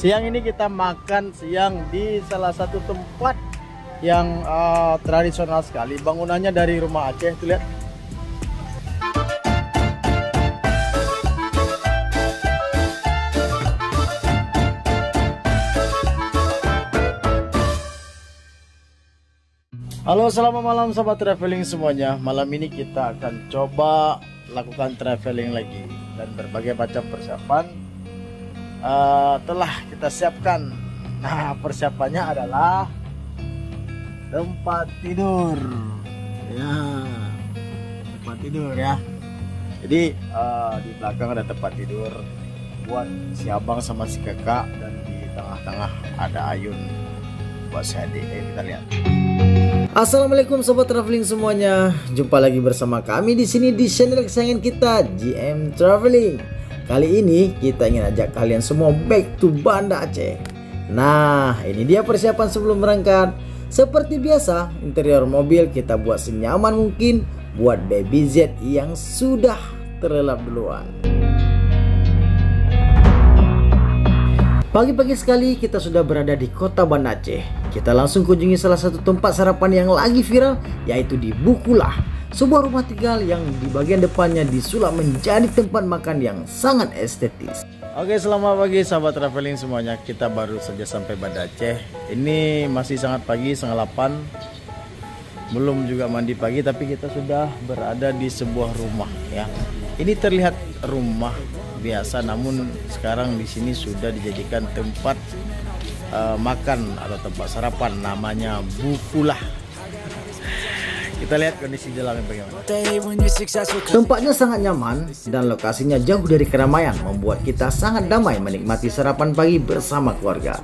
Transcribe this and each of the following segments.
Siang ini kita makan siang di salah satu tempat yang tradisional sekali. Bangunannya dari rumah Aceh, tuh lihat. Halo, selamat malam sahabat traveling semuanya. Malam ini kita akan coba lakukan traveling lagi dan berbagai macam persiapan telah kita siapkan. Nah, persiapannya adalah tempat tidur. Ya, tempat tidur ya. Jadi di belakang ada tempat tidur buat si abang sama si kakak, dan di tengah-tengah ada ayun buat si adik. Kita lihat. Assalamualaikum sobat traveling semuanya. Jumpa lagi bersama kami di sini di channel kesayangan kita, GM Traveling. Kali ini kita ingin ajak kalian semua back to Banda Aceh. Nah, ini dia persiapan sebelum berangkat. Seperti biasa, interior mobil kita buat senyaman mungkin buat baby Z yang sudah terlelap duluan. Pagi-pagi sekali kita sudah berada di kota Banda Aceh. Kita langsung kunjungi salah satu tempat sarapan yang lagi viral, yaitu di Bukulah, sebuah rumah tinggal yang di bagian depannya disulap menjadi tempat makan yang sangat estetis. Oke, selamat pagi sahabat traveling semuanya. Kita baru saja sampai Banda Aceh. Ini masih sangat pagi, setengah 8. Belum juga mandi pagi, tapi kita sudah berada di sebuah rumah ya. Ini terlihat rumah biasa, namun sekarang di sini sudah dijadikan tempat makan atau tempat sarapan, namanya Bukulah. Kita lihat kondisi dalamnya bagaimana. Tempatnya sangat nyaman dan lokasinya jauh dari keramaian, membuat kita sangat damai menikmati sarapan pagi bersama keluarga.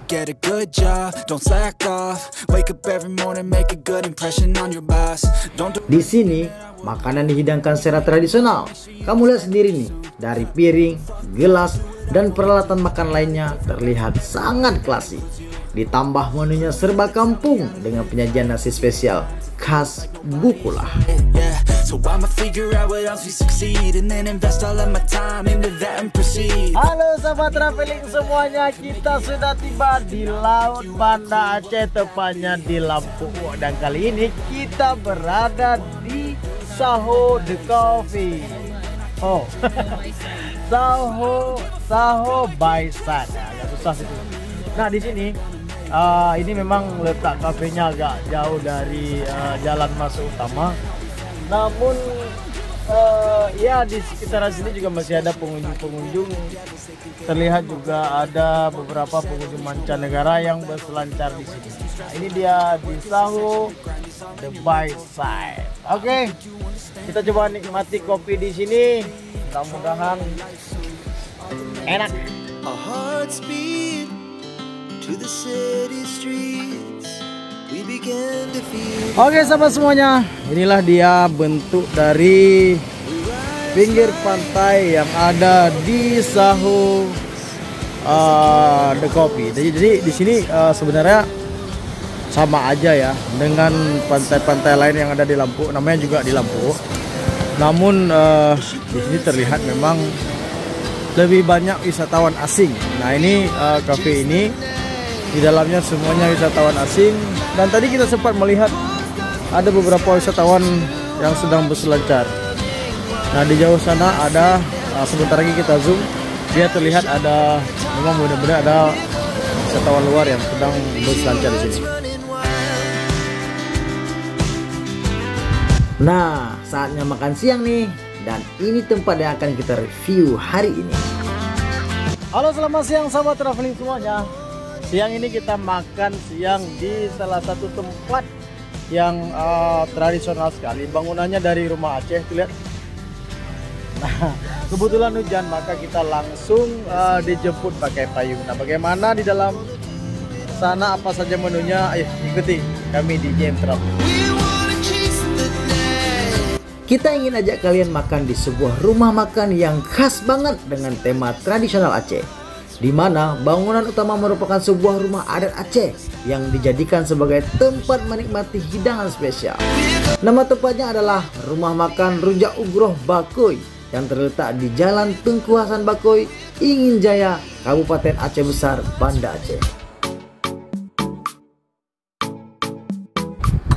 Di sini makanan dihidangkan secara tradisional. Kamu lihat sendiri nih, dari piring, gelas, dan peralatan makan lainnya terlihat sangat klasik. Ditambah menunya serba kampung dengan penyajian nasi spesial khas Bukulah. Halo sahabat traveling semuanya, kita sudah tiba di Laut Banda Aceh, tepatnya di Lampung. Dan kali ini kita berada di Saho The Coffee. Oh, Saho by Sun. Agak susah sih. Nah, di sini ini memang letak kafenya agak jauh dari jalan masuk utama. Namun ya di sekitaran sini juga masih ada pengunjung-pengunjung. Terlihat juga ada beberapa pengunjung mancanegara yang berselancar di sini. Nah, ini dia di Saho The By Side. Oke, kita coba nikmati kopi di sini. Mudah-mudahan enak. Oke sahabat semuanya, inilah dia bentuk dari pinggir pantai yang ada di Saho The Coffee. Jadi di sini sebenarnya sama aja ya dengan pantai-pantai lain yang ada di Lampung, namanya juga di Lampung. Namun di sini terlihat memang lebih banyak wisatawan asing. Nah, ini kafe ini di dalamnya semuanya wisatawan asing, dan tadi kita sempat melihat ada beberapa wisatawan yang sedang berselancar. Nah, di jauh sana ada sebentar lagi kita zoom, dia terlihat ada, memang benar-benar ada wisatawan luar yang sedang berselancar di sini. Nah, saatnya makan siang nih, dan ini tempat yang akan kita review hari ini. Halo, selamat siang sahabat traveling semuanya. Siang ini kita makan siang di salah satu tempat yang tradisional sekali. Bangunannya dari rumah Aceh, tuh lihat. Nah, kebetulan hujan, maka kita langsung dijemput pakai payung. Nah, bagaimana di dalam sana, apa saja menunya? Ayo ikuti kami di GM Traveling. Kita ingin ajak kalian makan di sebuah rumah makan yang khas banget dengan tema tradisional Aceh, di mana bangunan utama merupakan sebuah rumah adat Aceh yang dijadikan sebagai tempat menikmati hidangan spesial. Nama tempatnya adalah Rumah Makan Rujak Ugroh Bakoy yang terletak di Jalan Tengku Hasan Bakoy, Ingin Jaya, Kabupaten Aceh Besar, Banda Aceh.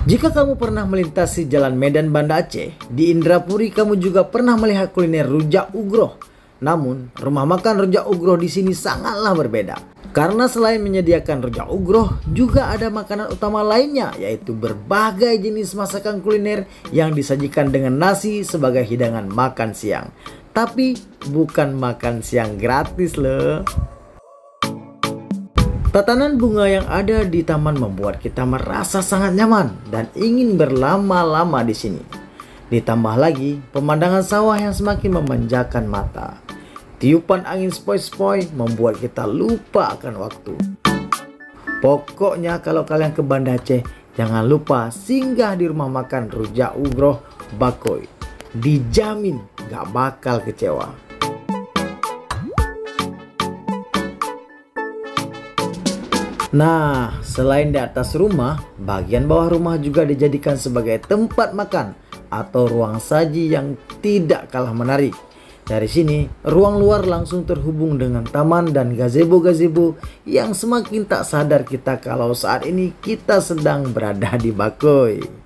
Jika kamu pernah melintasi jalan Medan Banda Aceh, di Indrapuri kamu juga pernah melihat kuliner rujak ugroh. Namun, rumah makan rujak ugroh di sini sangatlah berbeda. Karena selain menyediakan rujak ugroh, juga ada makanan utama lainnya, yaitu berbagai jenis masakan kuliner yang disajikan dengan nasi sebagai hidangan makan siang. Tapi bukan makan siang gratis loh. Tatanan bunga yang ada di taman membuat kita merasa sangat nyaman dan ingin berlama-lama di sini. Ditambah lagi pemandangan sawah yang semakin memanjakan mata. Tiupan angin sepoi-sepoi membuat kita lupa akan waktu. Pokoknya kalau kalian ke Banda Aceh, jangan lupa singgah di rumah makan rujak ugroh Bakoy. Dijamin gak bakal kecewa. Nah, selain di atas rumah, bagian bawah rumah juga dijadikan sebagai tempat makan atau ruang saji yang tidak kalah menarik. Dari sini, ruang luar langsung terhubung dengan taman dan gazebo-gazebo yang semakin tak sadar kita kalau saat ini kita sedang berada di Bakoy.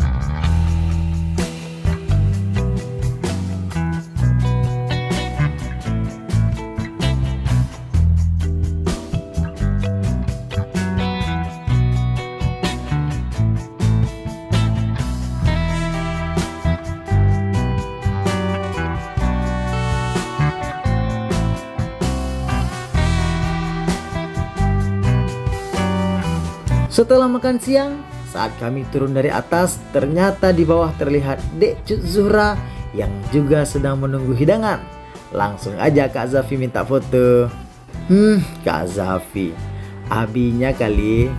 Setelah makan siang, saat kami turun dari atas, ternyata di bawah terlihat Dek Cut Zuhra yang juga sedang menunggu hidangan. Langsung aja Kak Zafi minta foto. Kak Zafi, abinya kali.